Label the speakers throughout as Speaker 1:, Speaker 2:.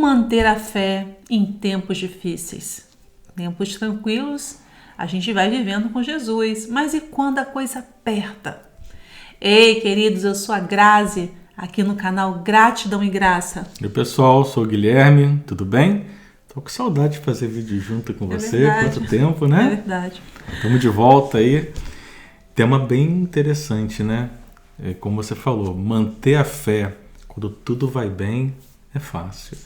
Speaker 1: manter a fé em tempos difíceis? Tempos tranquilos, a gente vai vivendo com Jesus, mas e quando a coisa aperta? Ei, queridos, eu sou a Grazi, aqui no canal Gratidão e Graça.
Speaker 2: Oi, pessoal, sou o Guilherme, tudo bem? Tô com saudade de fazer vídeo junto com você,
Speaker 1: verdade.
Speaker 2: quanto tempo, né?
Speaker 1: É verdade.
Speaker 2: Estamos de volta aí. Tema bem interessante, né? Como você falou, manter a fé quando tudo vai bem é fácil.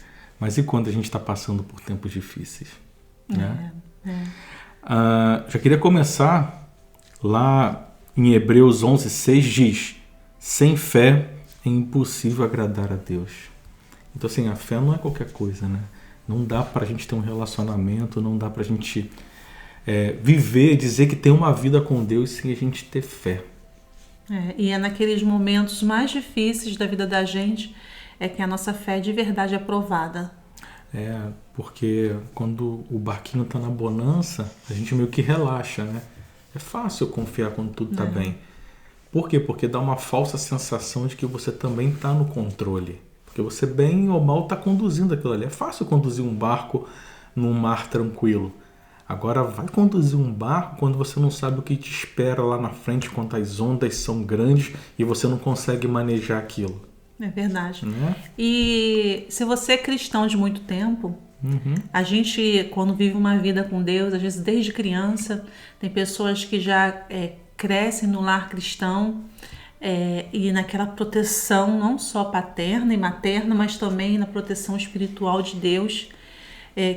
Speaker 2: Mas e quando a gente está passando por tempos difíceis? Né? Já queria começar lá em Hebreus 11:6 diz: sem fé é impossível agradar a Deus. Então assim, a fé não é qualquer coisa, né? Não dá para a gente ter um relacionamento, não dá para a gente viver, dizer que tem uma vida com Deus sem a gente ter fé.
Speaker 1: E é naqueles momentos mais difíceis da vida da gente que a nossa fé de verdade é provada.
Speaker 2: Porque quando o barquinho está na bonança, a gente meio que relaxa, né? É fácil confiar quando tudo está bem. Por quê? Porque dá uma falsa sensação de que você também está no controle. Porque você, bem ou mal, está conduzindo aquilo ali. É fácil conduzir um barco num mar tranquilo. Agora, vai conduzir um barco quando você não sabe o que te espera lá na frente, quando as ondas são grandes e você não consegue manejar aquilo.
Speaker 1: É verdade.
Speaker 2: Né?
Speaker 1: E se você é cristão de muito tempo, a gente, quando vive uma vida com Deus, às vezes desde criança, tem pessoas que já crescem no lar cristão e naquela proteção não só paterna e materna, mas também na proteção espiritual de Deus.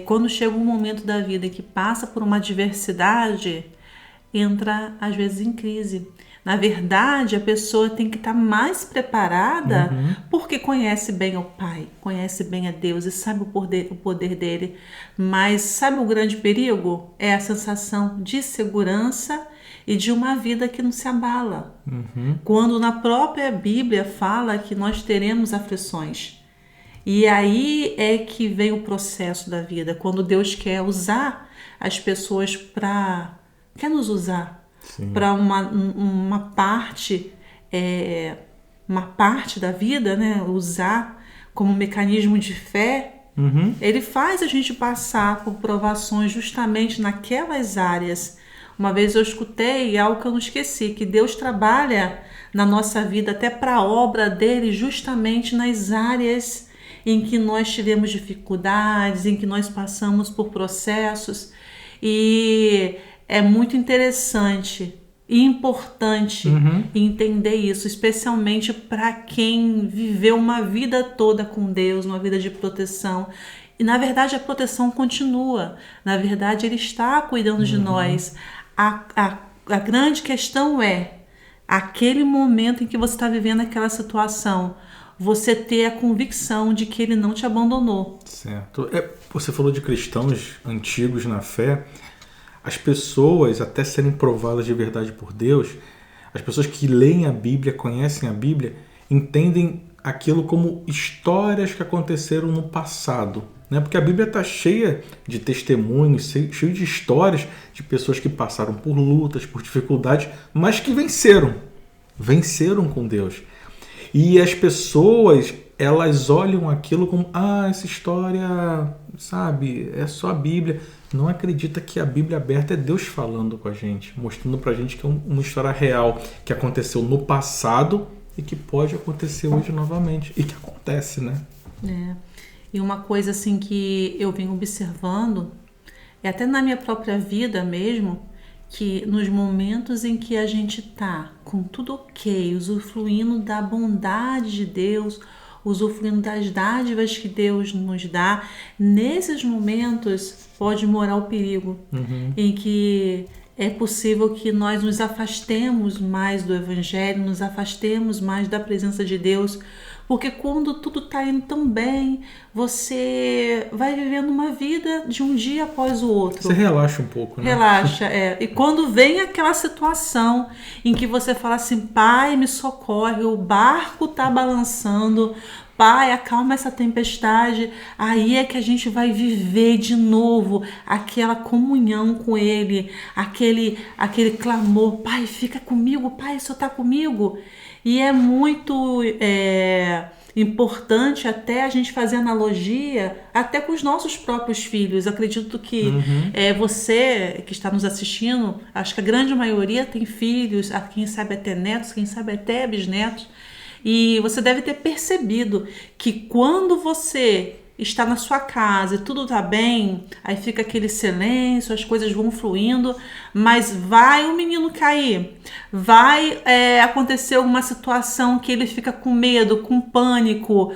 Speaker 1: Quando chega um momento da vida que passa por uma adversidade, entra às vezes em crise. Na verdade, a pessoa tem que estar mais preparada porque conhece bem o Pai, conhece bem a Deus e sabe o poder dele. Mas sabe o grande perigo? É a sensação de segurança e de uma vida que não se abala. Quando na própria Bíblia fala que nós teremos aflições. E aí é que vem o processo da vida, quando Deus quer usar as pessoas quer nos usar para uma parte da vida, né? Usar como mecanismo de fé. Ele faz a gente passar por provações justamente naquelas áreas. Uma vez eu escutei algo que eu não esqueci, que Deus trabalha na nossa vida até para a obra dele justamente nas áreas em que nós tivemos dificuldades, em que nós passamos por processos. E é muito interessante e importante entender isso, especialmente para quem viveu uma vida toda com Deus, uma vida de proteção. E na verdade a proteção continua, na verdade Ele está cuidando de nós. A grande questão é aquele momento em que você está vivendo aquela situação, você ter a convicção de que Ele não te abandonou.
Speaker 2: Certo. Você falou de cristãos antigos na fé. As pessoas, até serem provadas de verdade por Deus, as pessoas que leem a Bíblia, conhecem a Bíblia, entendem aquilo como histórias que aconteceram no passado. Né? Porque a Bíblia está cheia de testemunhos, cheia de histórias de pessoas que passaram por lutas, por dificuldades, mas que venceram com Deus. E as pessoas, elas olham aquilo como, essa história, sabe, é só a Bíblia. Não acredita que a Bíblia aberta é Deus falando com a gente, mostrando pra gente que é uma história real, que aconteceu no passado e que pode acontecer hoje novamente. E que acontece, né?
Speaker 1: E uma coisa assim que eu venho observando, até na minha própria vida mesmo, que nos momentos em que a gente tá com tudo ok, usufruindo da bondade de Deus, usufruindo das dádivas que Deus nos dá, nesses momentos pode morar o perigo, em que é possível que nós nos afastemos mais do Evangelho, nos afastemos mais da presença de Deus, porque quando tudo está indo tão bem, você vai vivendo uma vida de um dia após o outro.
Speaker 2: Você relaxa um pouco, né?
Speaker 1: Relaxa, E quando vem aquela situação em que você fala assim, Pai, me socorre, o barco está balançando, Pai, acalma essa tempestade, aí é que a gente vai viver de novo aquela comunhão com Ele, aquele clamor, Pai, fica comigo, Pai, o Senhor está comigo. E é muito importante até a gente fazer analogia até com os nossos próprios filhos. Acredito que você que está nos assistindo, acho que a grande maioria tem filhos, quem sabe até netos, quem sabe até bisnetos. E você deve ter percebido que quando você está na sua casa e tudo está bem, aí fica aquele silêncio, as coisas vão fluindo, mas vai o menino cair, vai acontecer alguma situação que ele fica com medo, com pânico.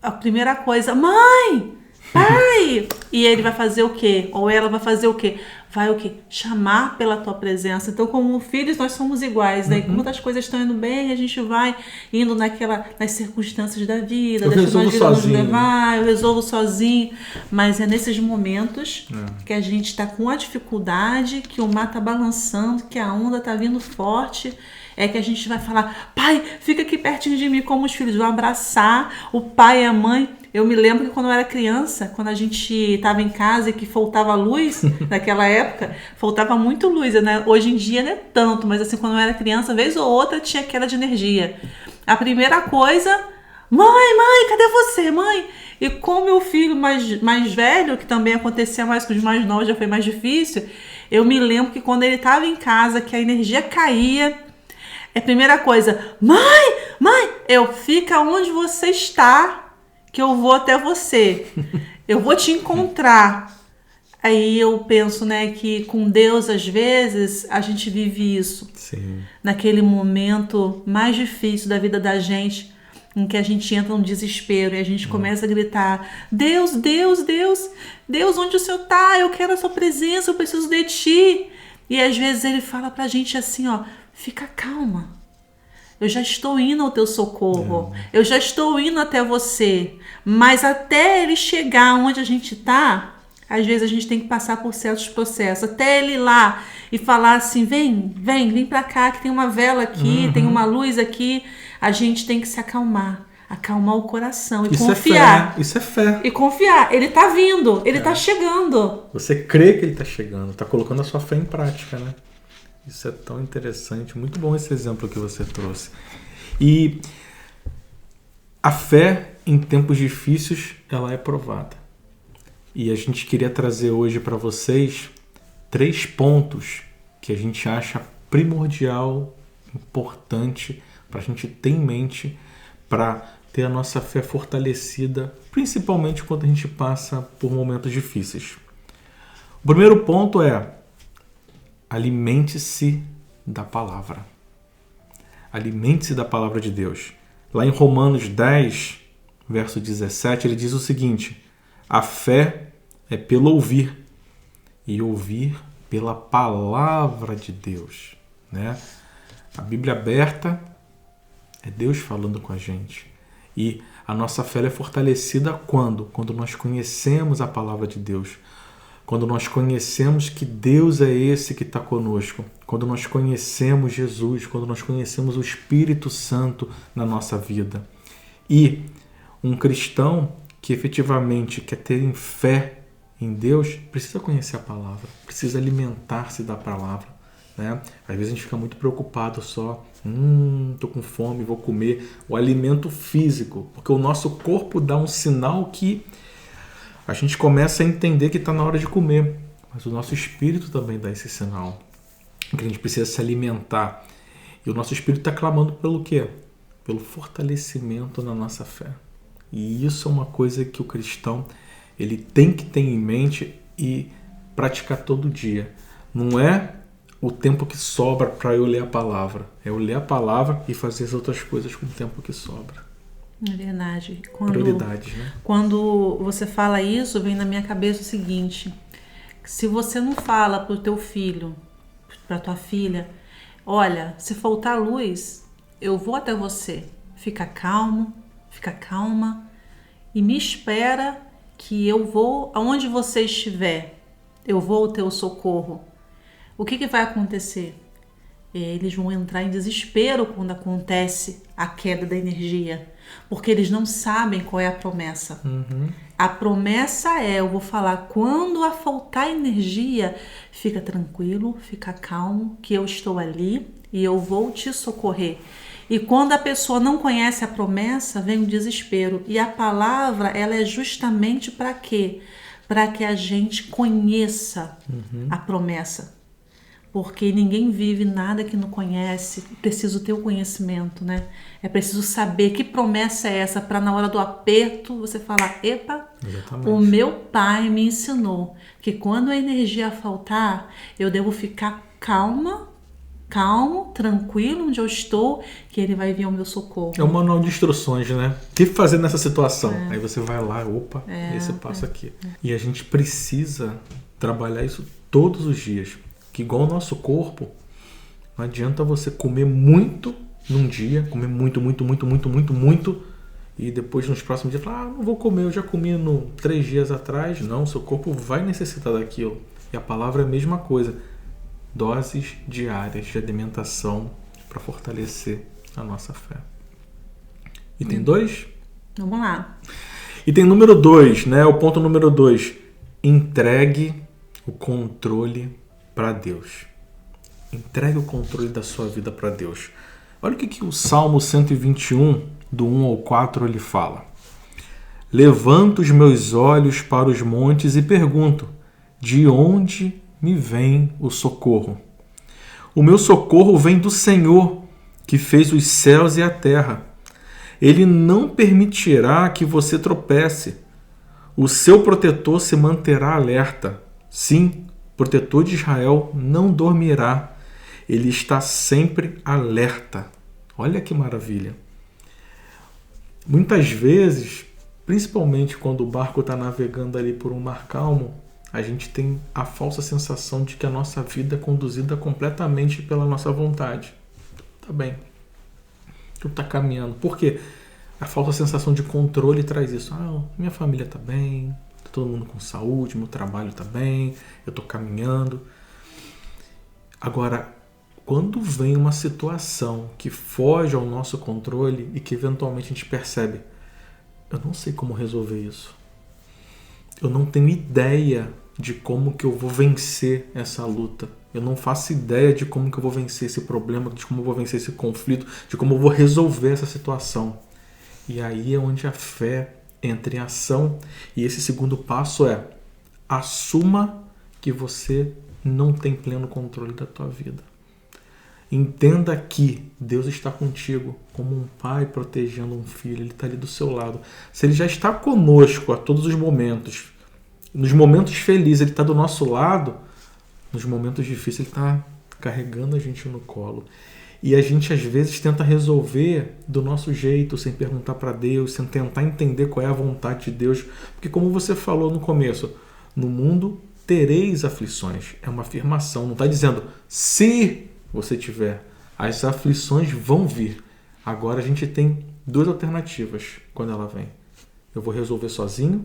Speaker 1: A primeira coisa, mãe, pai! E ele vai fazer o quê? Ou ela vai fazer o quê? Vai o quê? Chamar pela tua presença. Então, como filhos, nós somos iguais, né? Quando as coisas estão indo bem, a gente vai indo nas circunstâncias da vida,
Speaker 2: eu resolvo sozinho.
Speaker 1: Eu resolvo sozinho. Mas é nesses momentos que a gente está com a dificuldade, que o mar está balançando, que a onda está vindo forte, é que a gente vai falar, pai, fica aqui pertinho de mim, como os filhos vão abraçar o pai e a mãe. Eu me lembro que quando eu era criança, quando a gente estava em casa e que faltava luz, naquela época, faltava muito luz, né? Hoje em dia não é tanto, mas assim, quando eu era criança, vez ou outra tinha queda de energia. A primeira coisa, mãe, cadê você, mãe? E com meu filho mais velho, que também acontecia mais com os mais novos, já foi mais difícil, eu me lembro que quando ele estava em casa, que a energia caía, a primeira coisa, mãe, fica onde você está, que eu vou até você, eu vou te encontrar. Aí eu penso, né, que com Deus, às vezes, a gente vive isso.
Speaker 2: Sim.
Speaker 1: Naquele momento mais difícil da vida da gente, em que a gente entra num desespero e a gente começa a gritar, Deus, onde o Senhor está? Eu quero a sua presença, eu preciso de ti. E às vezes ele fala pra gente assim, fica calma. Eu já estou indo ao teu socorro. Eu já estou indo até você. Mas até ele chegar onde a gente está, às vezes a gente tem que passar por certos processos. Até ele ir lá e falar assim, vem pra cá, que tem uma vela aqui, tem uma luz aqui. A gente tem que se acalmar o coração e confiar.
Speaker 2: Isso é fé.
Speaker 1: E confiar. Ele está vindo, ele está chegando.
Speaker 2: Você crê que ele está chegando, está colocando a sua fé em prática, né? Isso é tão interessante, muito bom esse exemplo que você trouxe. E a fé em tempos difíceis, ela é provada. E a gente queria trazer hoje para vocês 3 pontos que a gente acha primordial, importante para a gente ter em mente para ter a nossa fé fortalecida, principalmente quando a gente passa por momentos difíceis. O primeiro ponto é: alimente-se da palavra. Alimente-se da palavra de Deus. Lá em Romanos 10, verso 17, ele diz o seguinte: a fé é pelo ouvir, e ouvir pela palavra de Deus. Né? A Bíblia aberta é Deus falando com a gente. E a nossa fé é fortalecida quando? Quando nós conhecemos a palavra de Deus. Quando nós conhecemos que Deus é esse que está conosco, quando nós conhecemos Jesus, quando nós conhecemos o Espírito Santo na nossa vida. E um cristão que efetivamente quer ter fé em Deus, precisa conhecer a palavra, precisa alimentar-se da palavra. Né? Às vezes a gente fica muito preocupado só, estou com fome, vou comer. O alimento físico, porque o nosso corpo dá um sinal que a gente começa a entender que está na hora de comer, mas o nosso espírito também dá esse sinal, que a gente precisa se alimentar. E o nosso espírito está clamando pelo quê? Pelo fortalecimento na nossa fé. E isso é uma coisa que o cristão ele tem que ter em mente e praticar todo dia. Não é o tempo que sobra para eu ler a palavra, é eu ler a palavra e fazer as outras coisas com o tempo que sobra.
Speaker 1: É verdade.
Speaker 2: Prioridades, né?
Speaker 1: Quando você fala isso, vem na minha cabeça o seguinte: se você não fala para o teu filho, para tua filha, olha, se faltar luz, eu vou até você, fica calmo, fica calma e me espera que eu vou aonde você estiver, eu vou ao teu socorro. O que vai acontecer? eles vão entrar em desespero quando acontece a queda da energia, porque eles não sabem qual é a promessa. A promessa é, eu vou falar, quando a faltar energia, fica tranquilo, fica calmo, que eu estou ali e eu vou te socorrer. E quando a pessoa não conhece a promessa, vem o desespero. E a palavra, ela é justamente para quê? Para que a gente conheça a promessa. Porque ninguém vive nada que não conhece. Preciso ter o conhecimento, né? É preciso saber que promessa é essa para na hora do aperto você falar, epa,
Speaker 2: Exatamente.
Speaker 1: o meu pai me ensinou que quando a energia faltar, eu devo ficar calmo, tranquilo onde eu estou, que ele vai vir ao meu socorro.
Speaker 2: É um manual de instruções, né? O que fazer nessa situação? Aí você vai lá, opa, esse passo aqui. E a gente precisa trabalhar isso todos os dias. Que igual o nosso corpo, não adianta você comer muito num dia, comer muito, e depois nos próximos dias falar, não vou comer, eu já comi 3 dias atrás. Não, seu corpo vai necessitar daquilo. E a palavra é a mesma coisa. Doses diárias de alimentação para fortalecer a nossa fé. Item 2?
Speaker 1: Vamos lá.
Speaker 2: Item número 2, né? O ponto número 2. Entregue o controle para Deus. Entregue o controle da sua vida para Deus. Olha o que o Salmo 121, do 1 ao 4, ele fala. Levanto os meus olhos para os montes e pergunto, de onde me vem o socorro? O meu socorro vem do Senhor, que fez os céus e a terra. Ele não permitirá que você tropece. O seu protetor se manterá alerta. Sim, o protetor de Israel não dormirá. Ele está sempre alerta. Olha que maravilha. Muitas vezes, principalmente quando o barco está navegando ali por um mar calmo, a gente tem a falsa sensação de que a nossa vida é conduzida completamente pela nossa vontade. Tá bem. Tudo está caminhando. Por quê? A falsa sensação de controle traz isso. Minha família está bem, tá todo mundo com saúde, meu trabalho está bem, eu estou caminhando. Agora, quando vem uma situação que foge ao nosso controle e que eventualmente a gente percebe, eu não sei como resolver isso. Eu não tenho ideia de como que eu vou vencer essa luta. Eu não faço ideia de como que eu vou vencer esse problema, de como eu vou vencer esse conflito, de como eu vou resolver essa situação. E aí é onde a fé entra em ação. E esse segundo passo é: assuma que você não tem pleno controle da tua vida. Entenda que Deus está contigo como um pai protegendo um filho. Ele está ali do seu lado. Se Ele já está conosco a todos os momentos, nos momentos felizes Ele está do nosso lado, nos momentos difíceis Ele está carregando a gente no colo. E a gente às vezes tenta resolver do nosso jeito, sem perguntar para Deus, sem tentar entender qual é a vontade de Deus. Porque como você falou no começo, no mundo tereis aflições. É uma afirmação, não está dizendo se você tiver. As aflições vão vir. Agora a gente tem 2 alternativas quando ela vem. Eu vou resolver sozinho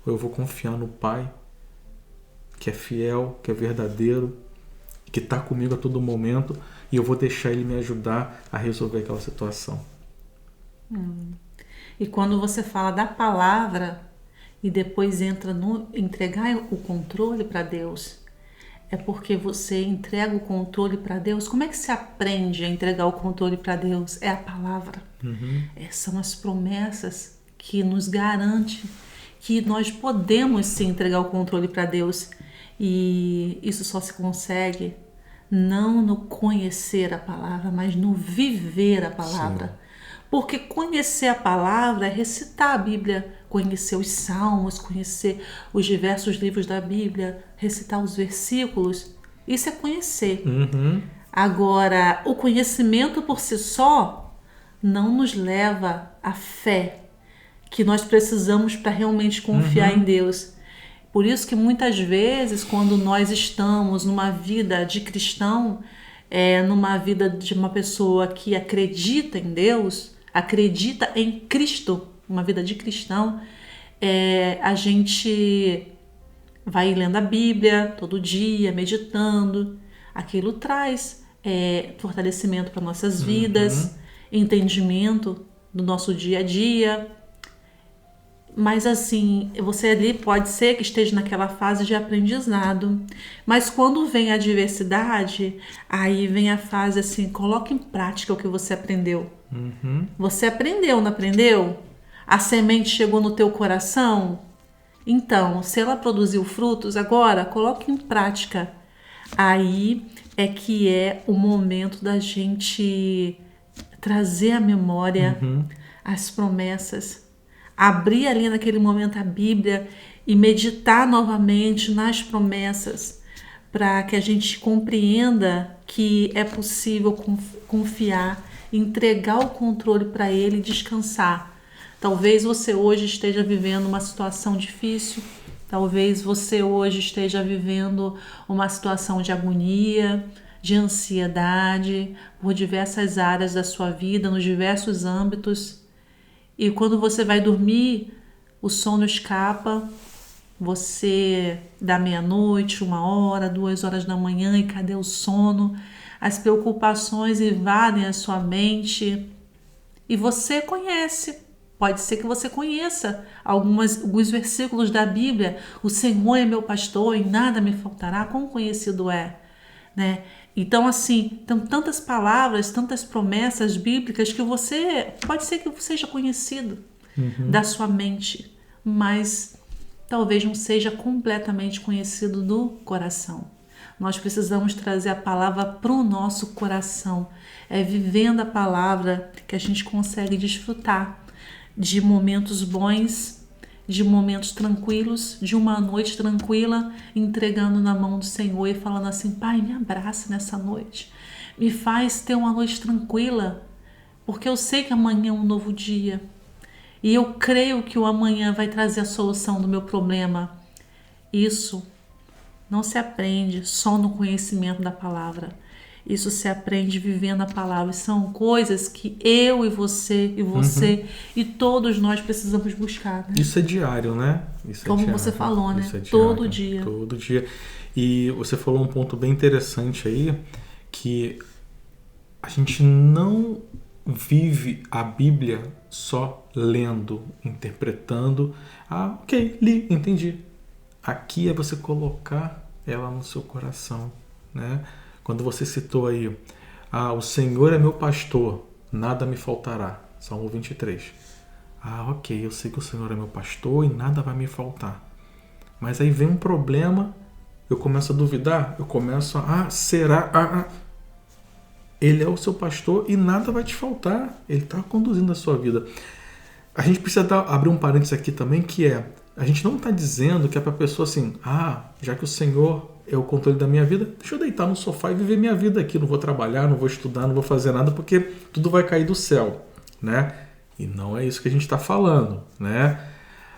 Speaker 2: ou eu vou confiar no Pai, que é fiel, que é verdadeiro, que está comigo a todo momento, e eu vou deixar Ele me ajudar a resolver aquela situação.
Speaker 1: E quando você fala da palavra e depois entra no entregar o controle para Deus, é porque você entrega o controle para Deus. Como é que se aprende a entregar o controle para Deus? É a palavra. São as promessas que nos garantem que nós podemos sim entregar o controle para Deus. E isso só se consegue não no conhecer a palavra, mas no viver a palavra. Sim. Porque conhecer a palavra é recitar a Bíblia, conhecer os salmos, conhecer os diversos livros da Bíblia, recitar os versículos. Isso é conhecer. Agora, o conhecimento por si só não nos leva à fé que nós precisamos para realmente confiar em Deus. Por isso que muitas vezes, quando nós estamos numa vida de cristão, numa vida de uma pessoa que acredita em Deus, acredita em Cristo, uma vida de cristão, a gente vai lendo a Bíblia todo dia, meditando. Aquilo traz fortalecimento para nossas vidas, entendimento do nosso dia a dia. Mas assim, você ali pode ser que esteja naquela fase de aprendizado. Mas quando vem a adversidade, aí vem a fase assim, coloque em prática o que você aprendeu. Você aprendeu, não aprendeu? A semente chegou no teu coração? Então, se ela produziu frutos, agora coloque em prática. Aí é que é o momento da gente trazer à memória as promessas. Abrir ali naquele momento a Bíblia e meditar novamente nas promessas para que a gente compreenda que é possível confiar, entregar o controle para Ele e descansar. Talvez você hoje esteja vivendo uma situação difícil, talvez você hoje esteja vivendo uma situação de agonia, de ansiedade, por diversas áreas da sua vida, nos diversos âmbitos. E quando você vai dormir, o sono escapa, você dá meia-noite, 1h, 2h da manhã e cadê o sono? As preocupações invadem a sua mente e você conhece. Pode ser que você conheça alguns versículos da Bíblia. O Senhor é meu pastor e nada me faltará. Quão conhecido é, né? Então, assim, tem tantas palavras, tantas promessas bíblicas que pode ser que seja conhecido da sua mente, mas talvez não seja completamente conhecido do coração. Nós precisamos trazer a palavra para o nosso coração. É vivendo a palavra que a gente consegue desfrutar de momentos bons, de momentos tranquilos, de uma noite tranquila, entregando na mão do Senhor e falando assim: Pai, me abraça nessa noite, me faz ter uma noite tranquila, porque eu sei que amanhã é um novo dia e eu creio que o amanhã vai trazer a solução do meu problema. Isso não se aprende só no conhecimento da palavra. Isso se aprende vivendo a palavra. E são coisas que eu e você e todos nós precisamos buscar, né?
Speaker 2: Isso é diário, né? Isso
Speaker 1: Como
Speaker 2: diário,
Speaker 1: você falou, né?
Speaker 2: Isso é diário,
Speaker 1: Todo dia.
Speaker 2: Todo dia. E você falou um ponto bem interessante aí, que a gente não vive a Bíblia só lendo, interpretando. Ah, ok, li, entendi. Aqui é você colocar ela no seu coração, né? Quando você citou aí, o Senhor é meu pastor, nada me faltará. Salmo 23. Ok, eu sei que o Senhor é meu pastor e nada vai me faltar. Mas aí vem um problema, eu começo a duvidar, eu começo será? Ele é o seu pastor e nada vai te faltar. Ele está conduzindo a sua vida. A gente precisa abrir um parênteses aqui também, que é, a gente não está dizendo que é para a pessoa assim, já que o Senhor é o controle da minha vida, deixa eu deitar no sofá e viver minha vida aqui, não vou trabalhar, não vou estudar, não vou fazer nada, porque tudo vai cair do céu, né? E não é isso que a gente está falando, né?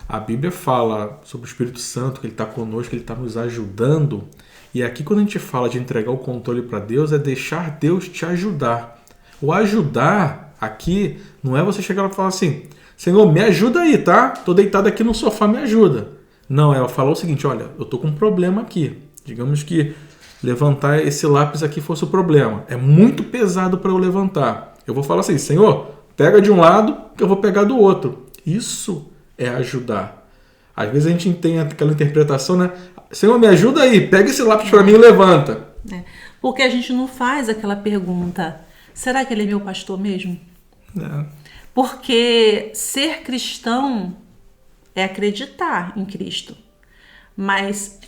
Speaker 2: A Bíblia fala sobre o Espírito Santo, que Ele está conosco, que Ele está nos ajudando, e aqui quando a gente fala de entregar o controle para Deus, é deixar Deus te ajudar. O ajudar aqui não é você chegar lá e falar assim, Senhor, me ajuda aí, tá? Tô deitado aqui no sofá, me ajuda. Não, é falar o seguinte, olha, eu tô com um problema aqui. Digamos que levantar esse lápis aqui fosse o problema. É muito pesado para eu levantar. Eu vou falar assim, Senhor, pega de um lado que eu vou pegar do outro. Isso é ajudar. Às vezes a gente tem aquela interpretação, né? Senhor, me ajuda aí, pega esse lápis para mim e levanta.
Speaker 1: Porque a gente não faz aquela pergunta, será que ele é meu pastor mesmo? Porque ser cristão é acreditar em Cristo. Mas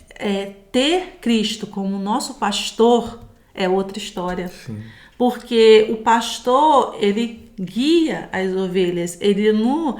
Speaker 1: ter Cristo como nosso pastor é outra história.
Speaker 2: Sim.
Speaker 1: Porque o pastor, ele guia as ovelhas, ele não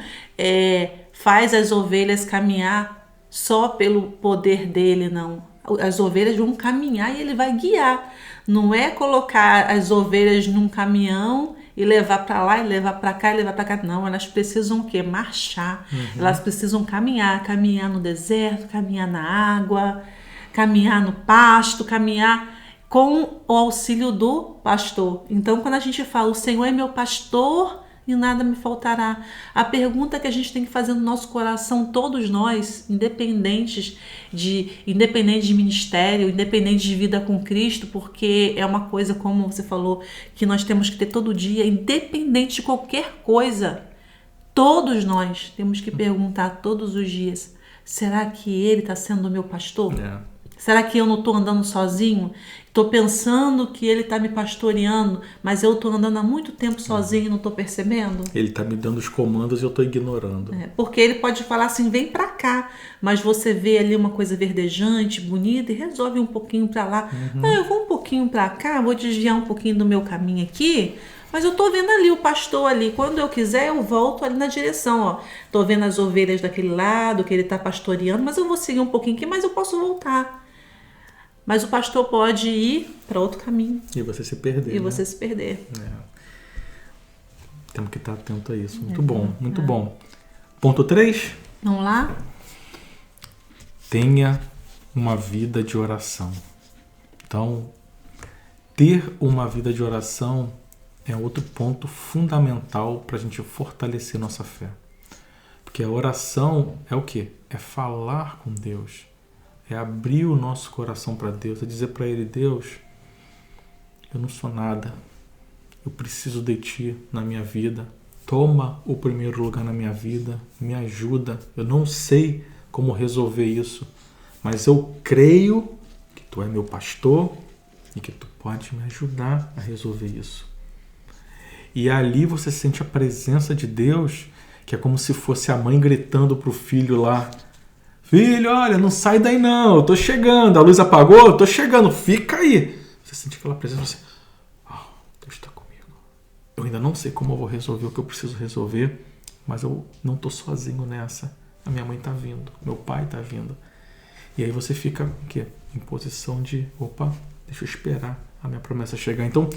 Speaker 1: faz as ovelhas caminhar só pelo poder dele, não. As ovelhas vão caminhar e ele vai guiar. Não é colocar as ovelhas num caminhão e levar para lá, e levar para cá, e levar para cá. Não, elas precisam o quê? Marchar. Elas precisam caminhar no deserto, caminhar na água, caminhar no pasto, caminhar com o auxílio do pastor. Então, quando a gente fala, o Senhor é meu pastor e nada me faltará. A pergunta que a gente tem que fazer no nosso coração, todos nós, independente de ministério, independente de vida com Cristo, porque é uma coisa, como você falou, que nós temos que ter todo dia, independente de qualquer coisa. Todos nós temos que perguntar todos os dias, será que Ele está sendo o meu pastor? Será que eu não estou andando sozinho? Estou pensando que Ele está me pastoreando, mas eu estou andando há muito tempo sozinho e não estou percebendo?
Speaker 2: Ele está me dando os comandos e eu estou ignorando.
Speaker 1: Porque Ele pode falar assim, vem para cá, mas você vê ali uma coisa verdejante, bonita e resolve um pouquinho para lá. Não, eu vou um pouquinho para cá, vou desviar um pouquinho do meu caminho aqui, mas eu tô vendo ali o pastor ali. Quando eu quiser, eu volto ali na direção, ó. Tô vendo as ovelhas daquele lado, que ele tá pastoreando, mas eu vou seguir um pouquinho aqui, mas eu posso voltar. Mas o pastor pode ir para outro caminho.
Speaker 2: E você se perder.
Speaker 1: E você se perder.
Speaker 2: Temos que estar atento a isso. Muito bom, muito bom. Ponto 3.
Speaker 1: Vamos lá?
Speaker 2: Tenha uma vida de oração. Então, ter uma vida de oração é outro ponto fundamental para a gente fortalecer nossa fé. Porque a oração é o quê? É falar com Deus. É abrir o nosso coração para Deus. É dizer para Ele, Deus, eu não sou nada. Eu preciso de Ti na minha vida. Toma o primeiro lugar na minha vida. Me ajuda. Eu não sei como resolver isso. Mas eu creio que Tu é meu pastor e que Tu pode me ajudar a resolver isso. E ali você sente a presença de Deus, que é como se fosse a mãe gritando para o filho lá, filho, olha, não sai daí não, eu tô chegando, a luz apagou, eu tô chegando, fica aí. Você sente aquela presença, você, Deus está comigo. Eu ainda não sei como eu vou resolver o que eu preciso resolver, mas eu não tô sozinho nessa. A minha mãe está vindo, meu pai está vindo. E aí você fica o quê? Em posição de, opa, deixa eu esperar a minha promessa chegar. Então,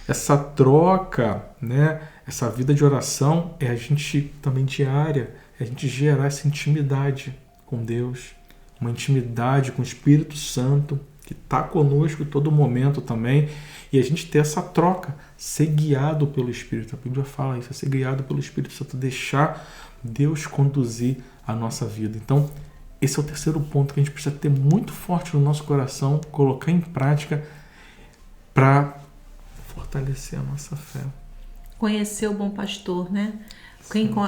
Speaker 2: essa troca, né, essa vida de oração é a gente também diária, é a gente gerar essa intimidade com Deus, uma intimidade com o Espírito Santo, que está conosco em todo momento também, e a gente ter essa troca, ser guiado pelo Espírito. A Bíblia fala isso, é ser guiado pelo Espírito Santo, deixar Deus conduzir a nossa vida. Então, esse é o terceiro ponto que a gente precisa ter muito forte no nosso coração, colocar em prática para fortalecer a nossa fé.
Speaker 1: Conhecer o bom pastor, né?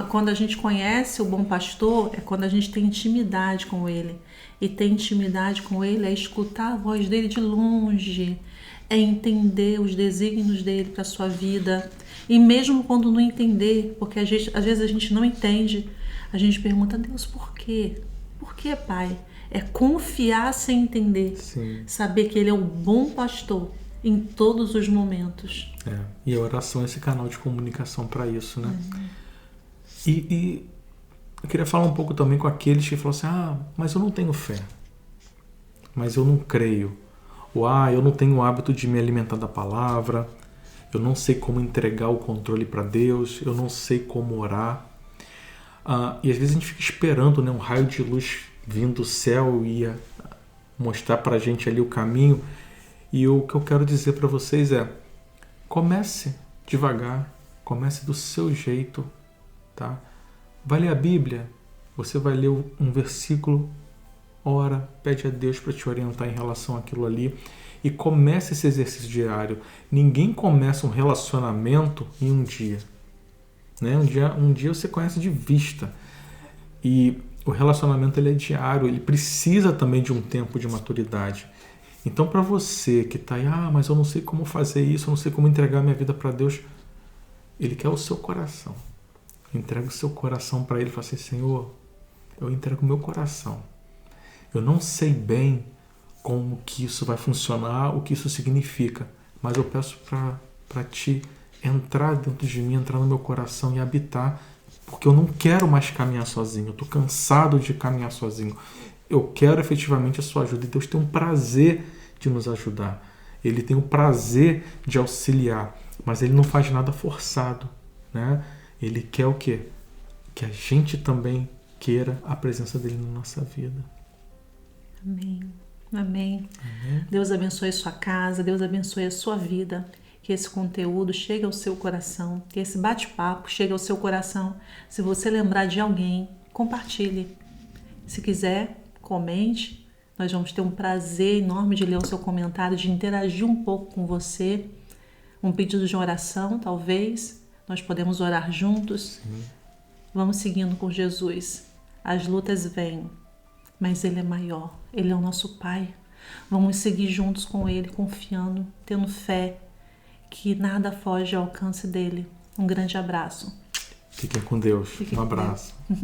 Speaker 1: Quando a gente conhece o bom pastor, é quando a gente tem intimidade com ele. E ter intimidade com ele é escutar a voz dele de longe, é entender os desígnios dele para a sua vida. E mesmo quando não entender, porque às vezes a gente não entende, a gente pergunta, Deus, por quê? Por que, Pai? É confiar sem entender.
Speaker 2: Sim.
Speaker 1: Saber que ele é o bom pastor em todos os momentos.
Speaker 2: E a oração é esse canal de comunicação para isso, né? E eu queria falar um pouco também com aqueles que falam assim, mas eu não tenho fé, mas eu não creio, ou eu não tenho o hábito de me alimentar da palavra, eu não sei como entregar o controle para Deus, eu não sei como orar. E às vezes a gente fica esperando, né, um raio de luz vindo do céu e mostrar para a gente ali o caminho. E o que eu quero dizer para vocês é, comece devagar, comece do seu jeito, tá? Vai ler a Bíblia, você vai ler um versículo, ora, pede a Deus para te orientar em relação àquilo ali e comece esse exercício diário. Ninguém começa um relacionamento em um dia, né? Um dia você conhece de vista e o relacionamento ele é diário, ele precisa também de um tempo de maturidade. Então, para você que está aí, mas eu não sei como fazer isso, eu não sei como entregar minha vida para Deus, Ele quer o seu coração. Entrega o seu coração para Ele e fala assim, Senhor, eu entrego o meu coração. Eu não sei bem como que isso vai funcionar, o que isso significa, mas eu peço para Ti entrar dentro de mim, entrar no meu coração e habitar, porque eu não quero mais caminhar sozinho, eu estou cansado de caminhar sozinho. Eu quero efetivamente a sua ajuda. E Deus tem um prazer de nos ajudar. Ele tem o prazer de auxiliar. Mas Ele não faz nada forçado, né? Ele quer o quê? Que a gente também queira a presença dEle na nossa vida.
Speaker 1: Amém. Amém. Amém. Deus abençoe a sua casa. Deus abençoe a sua vida. que esse conteúdo chegue ao seu coração, que esse bate-papo chegue ao seu coração. Se você lembrar de alguém, compartilhe. Se quiser, comente. Nós vamos ter um prazer enorme de ler o seu comentário, de interagir um pouco com você. Um pedido de oração, talvez. Nós podemos orar juntos.
Speaker 2: Sim.
Speaker 1: Vamos seguindo com Jesus. As lutas vêm, mas Ele é maior. Ele é o nosso Pai. Vamos seguir juntos com Ele, confiando, tendo fé, que nada foge ao alcance dele. Um grande abraço.
Speaker 2: Fiquem com Deus.
Speaker 1: Fiquem
Speaker 2: Um
Speaker 1: com
Speaker 2: abraço.
Speaker 1: Deus.